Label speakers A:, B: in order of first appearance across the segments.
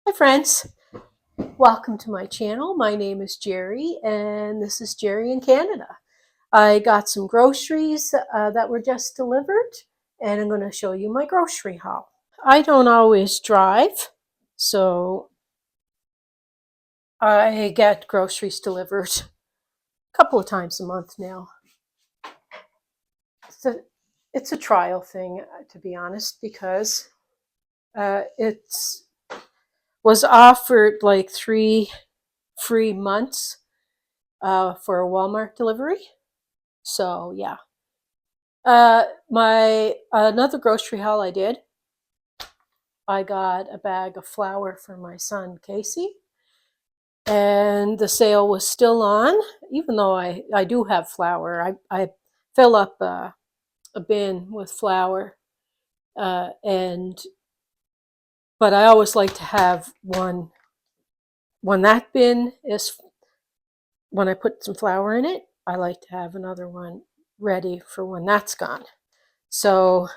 A: Hi friends, welcome to my channel. My name is Jerry and this is Jerry in Canada. I got some groceries that were just delivered and I'm going to show you my grocery haul. I don't always drive, so I get groceries delivered a couple of times a month now. It's a trial thing, to be honest, because it's was offered like 3 free months for a Walmart delivery. So yeah. My another grocery haul I did. I got a bag of flour for my son Casey, and the sale was still on. Even though I do have flour, I fill up a bin with flour, and but I always like to have one when that bin is when I put some flour in it. I like to have another one ready for when that's gone. So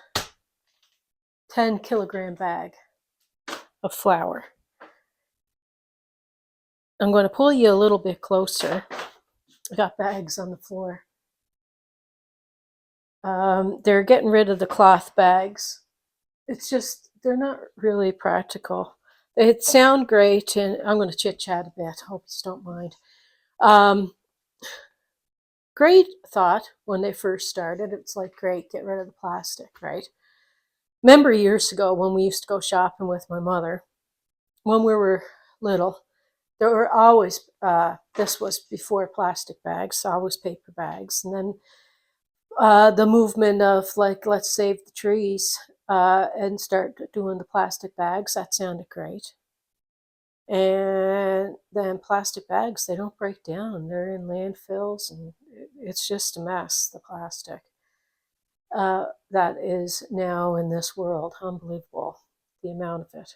A: 10-kilogram bag of flour. I'm going to pull you a little bit closer. I got bags on the floor. They're getting rid of the cloth bags. It's just, they're not really practical. They sound great, and I'm going to chit-chat a bit. Hope you don't mind. Great thought when they first started. It's like, great, get rid of the plastic, right? Remember years ago when we used to go shopping with my mother, when we were little, there were always, this was before plastic bags, always paper bags. And then the movement of like, let's save the trees and start doing the plastic bags, that sounded great. And then plastic bags, they don't break down. They're in landfills and it's just a mess, the plastic. That is now in this world. Unbelievable, the amount of it.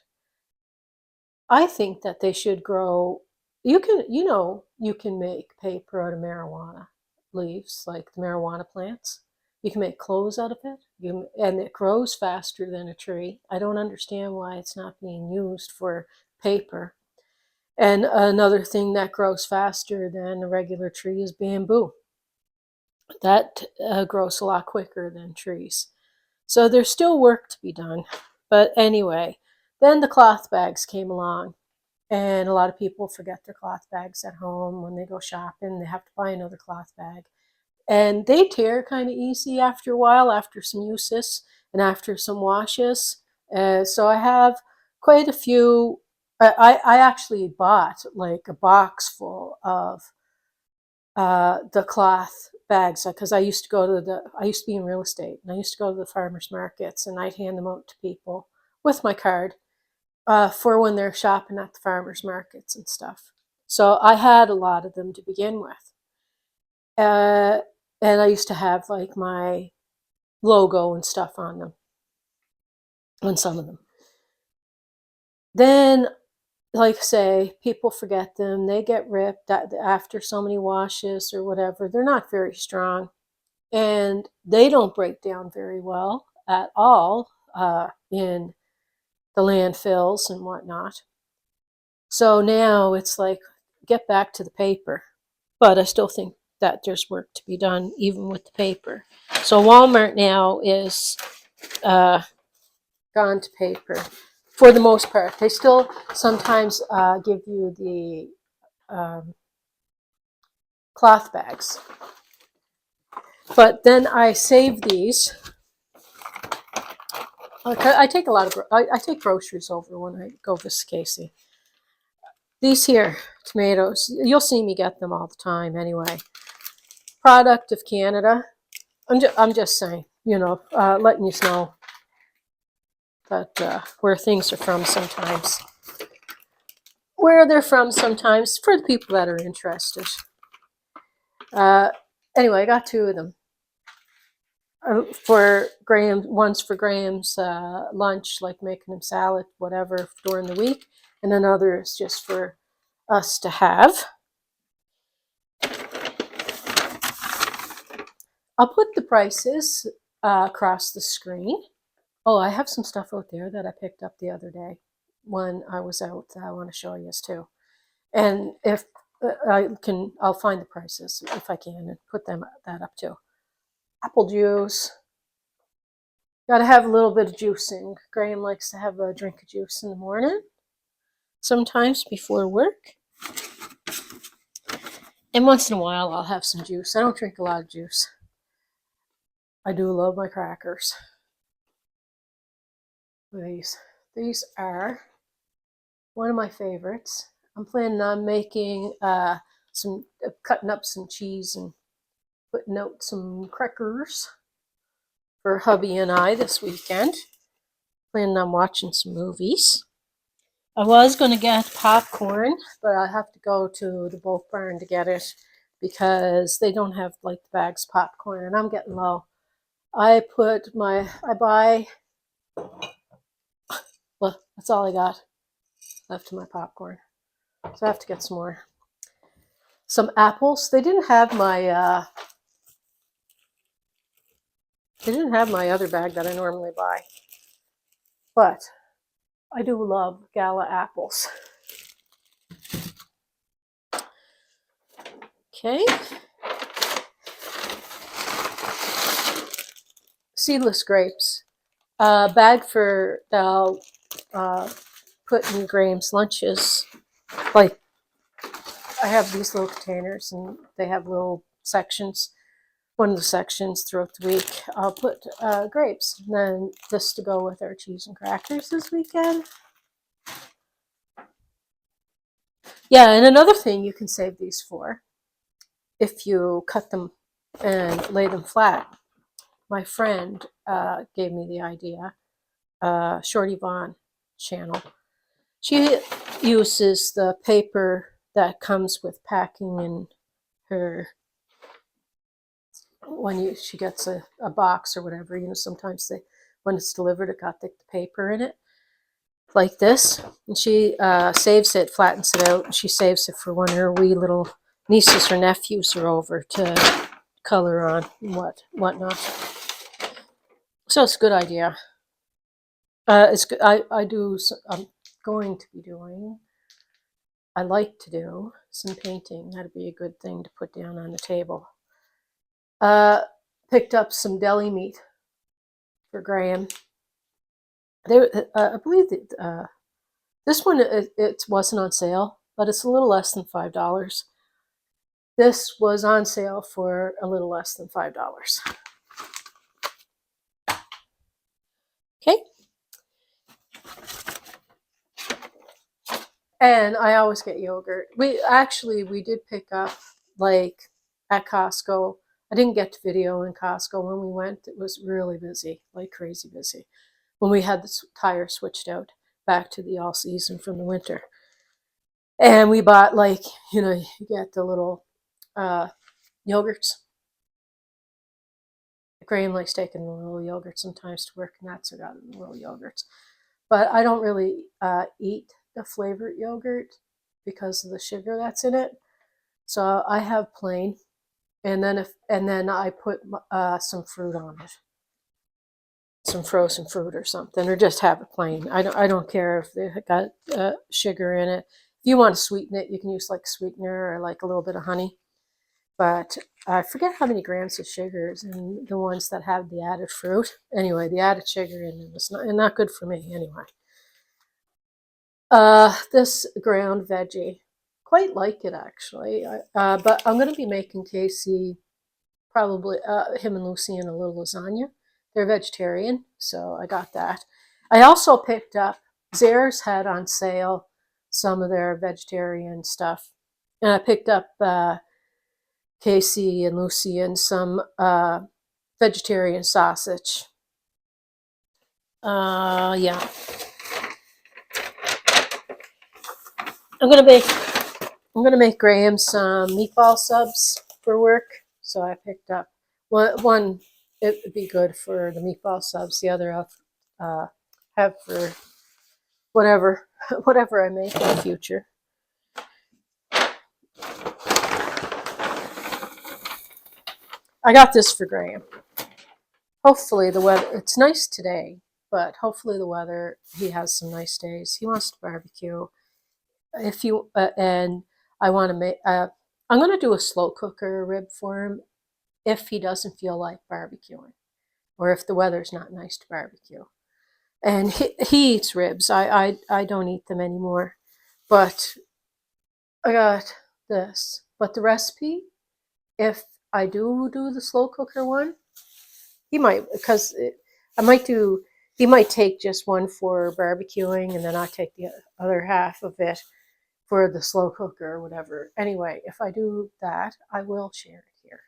A: I think that they should grow. You can make paper out of marijuana leaves, like the marijuana plants. You can make clothes out of it, and it grows faster than a tree. I don't understand why it's not being used for paper. And another thing that grows faster than a regular tree is bamboo. That grows a lot quicker than trees. So there's still work to be done. But anyway, then the cloth bags came along. And a lot of people forget their cloth bags at home when they go shopping. They have to buy another cloth bag. And they tear kind of easy after a while, after some uses and after some washes. So I have quite a few. I actually bought like a box full of the cloth bags because I used to be in real estate, and I used to go to the farmers markets and I'd hand them out to people with my card for when they're shopping at the farmers markets and stuff. So I had a lot of them to begin with. And I used to have like my logo and stuff on them, on some of them. Then, like say, people forget them. They get ripped after so many washes or whatever. They're not very strong. And they don't break down very well at all in the landfills and whatnot. So now it's like, get back to the paper. But I still think that there's work to be done even with the paper. So Walmart now is gone to paper for the most part. They still sometimes give you the cloth bags. But then I save these. I take a lot of, I take groceries over when I go visit Casey. These here, tomatoes, you'll see me get them all the time anyway. Product of Canada. I'm just saying, letting you know that where things are from sometimes. Where they're from sometimes for the people that are interested. Anyway, I got 2 of them. For Graham, one's for Graham's lunch, like making him salad, whatever, during the week. And another is just for us to have. I'll put the prices across the screen. Oh, I have some stuff out there that I picked up the other day. when I was out that I want to show you too. And if I'll find the prices if I can and put that up too. Apple juice. Got to have a little bit of juicing. Graham likes to have a drink of juice in the morning, sometimes before work. And once in a while, I'll have some juice. I don't drink a lot of juice. I do love my crackers. These are one of my favorites. I'm planning on making cutting up some cheese and putting out some crackers for hubby and I this weekend. Planning on watching some movies. I was going to get popcorn, but I have to go to the bulk barn to get it because they don't have like the bags of popcorn, and I'm getting low. I buy, well, that's all I got left of my popcorn. So I have to get some more. Some apples. They didn't have my other bag that I normally buy. But I do love Gala apples. Okay. Seedless grapes. Bag that I'll put in Graham's lunches. Like, I have these little containers and they have little sections. One of the sections throughout the week, I'll put grapes. And then this to go with our cheese and crackers this weekend. Yeah, and another thing you can save these for, if you cut them and lay them flat. My friend gave me the idea, Shorty Vaughn channel. She uses the paper that comes with packing in her, when she gets a box or whatever, sometimes when it's delivered, it got the paper in it, like this. And she saves it, flattens it out, and she saves it for when her wee little nieces or nephews are over to color on and whatnot. So it's a good idea. It's good. I'm going to be doing. I like to do some painting. That'd be a good thing to put down on the table. Picked up some deli meat for Graham. I believe that this one it wasn't on sale, but it's a little less than $5. This was on sale for a little less than $5. Okay. And I always get yogurt. We did pick up, like, at Costco. I didn't get to video in Costco when we went. It was really busy, like crazy busy, when we had the tire switched out back to the all season from the winter. And we bought, like, you get the little yogurts. Graham likes taking the little yogurt sometimes to work, and that's got the little yogurts. But I don't really eat the flavored yogurt because of the sugar that's in it. So I have plain, and then I put some fruit on it, some frozen fruit or something, or just have it plain. I don't care if they got sugar in it. If you want to sweeten it, you can use like sweetener or like a little bit of honey. But I forget how many grams of sugar is in the ones that have the added fruit. Anyway, the added sugar in it is not good for me anyway. This ground veggie, quite like it actually. But I'm going to be making Casey, probably him and Lucian, a little lasagna. They're vegetarian, so I got that. I also picked up, Zehrs had on sale some of their vegetarian stuff. And I picked up Casey and Lucian some vegetarian sausage. Yeah. I'm gonna make Graham some meatball subs for work. So I picked up one. It would be good for the meatball subs. The other I'll have for whatever I make in the future. I got this for Graham. Hopefully the weather, it's nice today, but hopefully the weather, he has some nice days. He wants to barbecue. If you and I want to make, I'm going to do a slow cooker rib for him if he doesn't feel like barbecuing, or if the weather's not nice to barbecue. And he eats ribs. I don't eat them anymore, but I got this. But the recipe, if I do the slow cooker one, he might, because I might do. He might take just one for barbecuing, and then I'll take the other half of it for the slow cooker or whatever. Anyway, if I do that, I will share it here.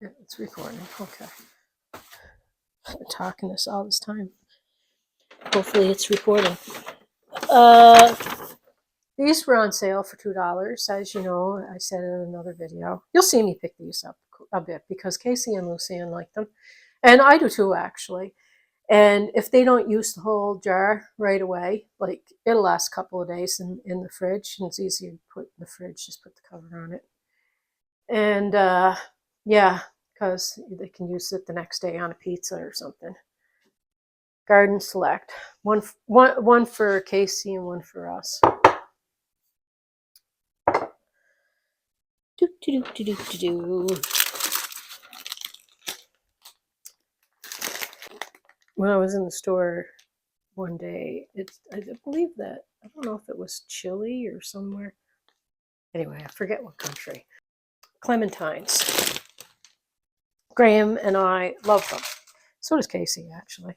A: Yeah, it's recording. Okay. I've been talking this all this time. Hopefully it's recording. Uh, these were on sale for $2. As you know, I said in another video. You'll see me pick these up a bit because Casey and Lucian like them. And I do too, actually. And if they don't use the whole jar right away, like it'll last a couple of days in the fridge, and it's easy to put in the fridge, just put the cover on it. And yeah, because they can use it the next day on a pizza or something. Garden Select. One for Casey and one for us. When I was in the store one day, I believe that, I don't know if it was Chile or somewhere. Anyway, I forget what country. Clementines. Graham and I love them. So does Casey, actually.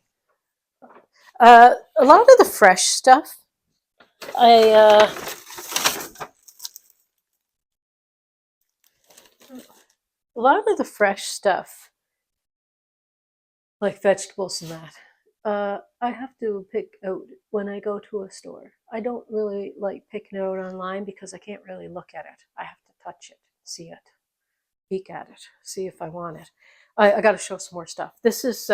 A: A lot of the fresh stuff, a lot of the fresh stuff, like vegetables and that, I have to pick out when I go to a store. I don't really like picking it out online because I can't really look at it. I have to touch it, see it, peek at it, see if I want it. I got to show some more stuff. This is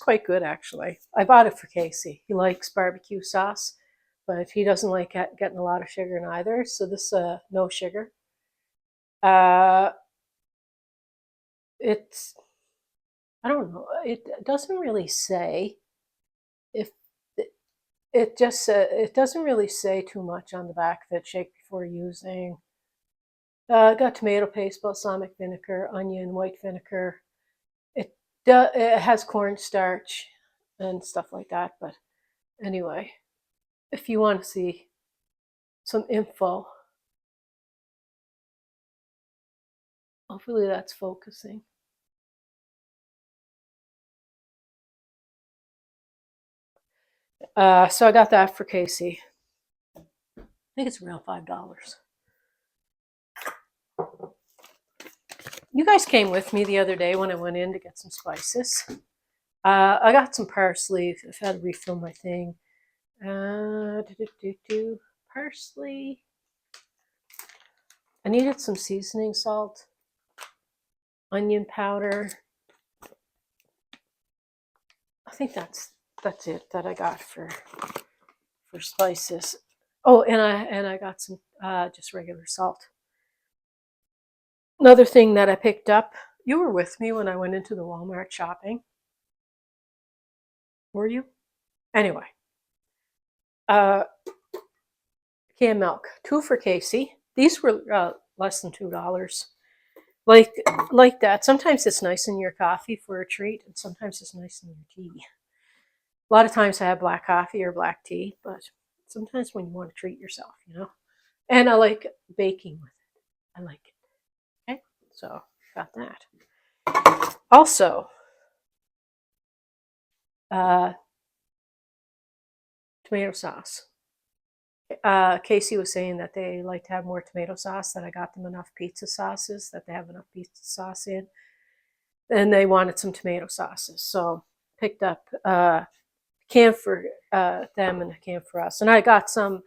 A: quite good, actually. I bought it for Casey. He likes barbecue sauce, but he doesn't like getting a lot of sugar in either. So this no sugar. It's, I don't know. It doesn't really say if it just it doesn't really say too much on the back of it. Shake before using. Got tomato paste, balsamic vinegar, onion, white vinegar. It has cornstarch and stuff like that. But anyway, if you want to see some info, hopefully that's focusing. So I got that for Casey. I think it's around $5. You guys came with me the other day when I went in to get some spices. I got some parsley. I've had to refill my thing. Parsley. I needed some seasoning salt, onion powder. I think that's it that I got for spices. Oh, and I got some just regular salt. Another thing that I picked up. You were with me when I went into the Walmart shopping. Were you? Anyway, canned milk, 2 for Casey. These were less than $2. Like that. Sometimes it's nice in your coffee for a treat, and sometimes it's nice in your tea. A lot of times I have black coffee or black tea, but sometimes when you want to treat yourself, you know. And I like baking with it. I like it. Okay, so got that. Also, tomato sauce. Casey was saying that they like to have more tomato sauce, that I got them enough pizza sauces, that they have enough pizza sauce in. And they wanted some tomato sauces. So picked up a can for them and a can for us. And I got some,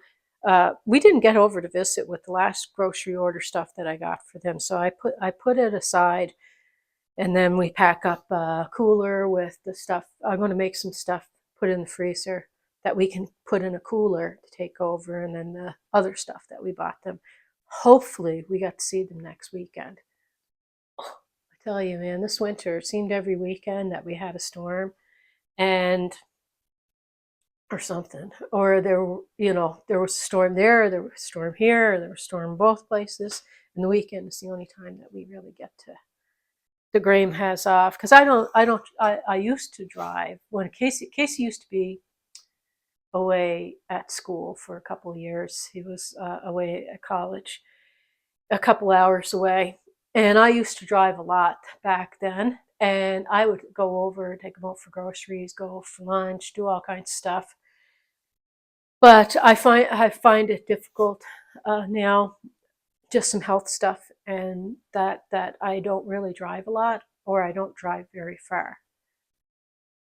A: we didn't get over to visit with the last grocery order stuff that I got for them. So I put it aside, and then we pack up a cooler with the stuff. I'm going to make some stuff, put in the freezer that we can put in a cooler to take over, and then the other stuff that we bought them. Hopefully we got to see them next weekend. Oh, I tell you, man, this winter, it seemed every weekend that we had a storm. and or something. Or there was a storm there was a storm here, there was a storm both places. And the weekend is the only time that we really get to the Graham has off, because I used to drive when Casey used to be away at school for a couple of years. He was away at college, a couple hours away, and I used to drive a lot back then. And I would go over, take him out for groceries, go for lunch, do all kinds of stuff. But I find it difficult now, just some health stuff, and that I don't really drive a lot, or I don't drive very far.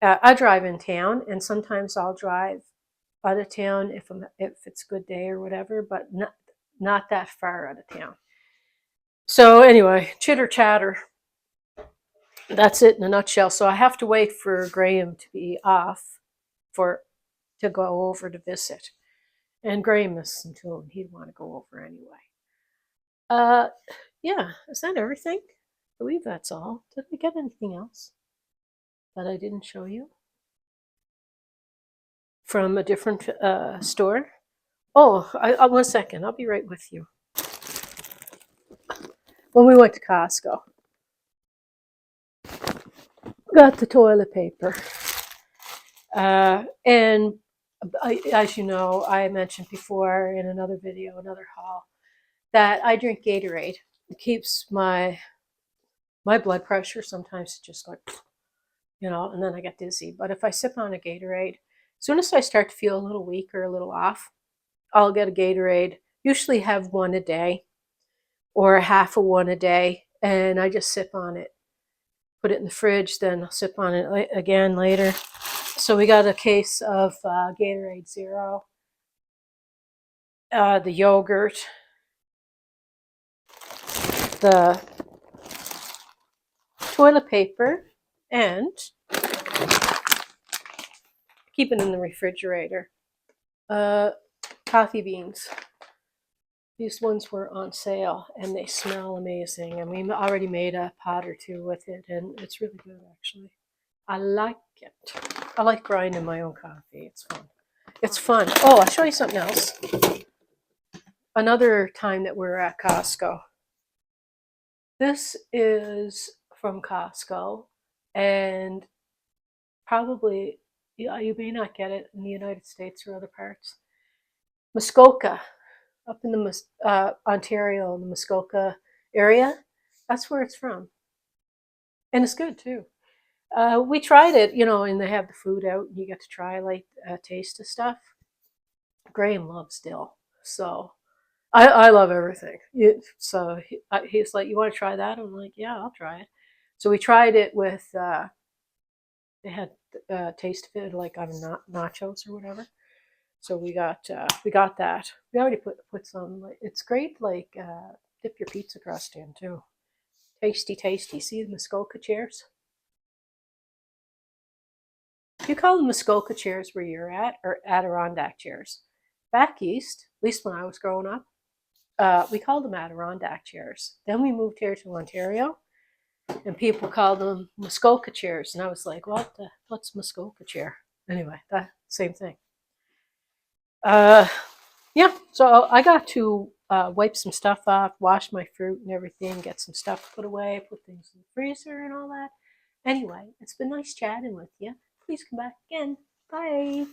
A: I drive in town, and sometimes I'll drive out of town if it's a good day or whatever, but not that far out of town. So anyway, chitter chatter. That's it in a nutshell. So I have to wait for Graham to be off for to go over to visit, and Graham is until he'd want to go over anyway. Uh, yeah, is that everything? I believe that's all. Did we get anything else that I didn't show you from a different store? Oh, 1 second. I'll be right with you. When we went to Costco, got the toilet paper. And as you know, I mentioned before in another video, another haul, that I drink Gatorade. It keeps my blood pressure sometimes just like, and then I get dizzy. But if I sip on a Gatorade, as soon as I start to feel a little weak or a little off, I'll get a Gatorade. Usually have one a day or half of one a day, and I just sip on it. Put it in the fridge, then I'll sip on it again later. So we got a case of Gatorade Zero, the yogurt, the toilet paper, and keep it in the refrigerator. Coffee beans. These ones were on sale, and they smell amazing. And we already made a pot or two with it, and it's really good, actually. I like it. I like grinding my own coffee. It's fun. It's fun. Oh, I'll show you something else. Another time that we were at Costco. This is from Costco, and probably you may not get it in the United States or other parts. Muskoka, up in the Ontario, the Muskoka area. That's where it's from, and it's good too. We tried it, and they have the food out, and you get to try like a taste of stuff. Graham loves dill, so I love everything. So he's like, "You want to try that?" I'm like, "Yeah, I'll try it." So we tried it with. They had taste of it like on nachos or whatever. So we got that. We already put some. It's great. Like dip your pizza crust in too. Tasty, tasty. See the Muskoka chairs? You call them Muskoka chairs where you're at, or Adirondack chairs. Back east, at least when I was growing up, we called them Adirondack chairs. Then we moved here to Ontario, and people called them Muskoka chairs. And I was like, what's Muskoka chair? Anyway, that same thing. Yeah, so I got to wipe some stuff off, wash my fruit and everything, get some stuff put away, put things in the freezer and all that. Anyway, it's been nice chatting with you. Please come back again. Bye.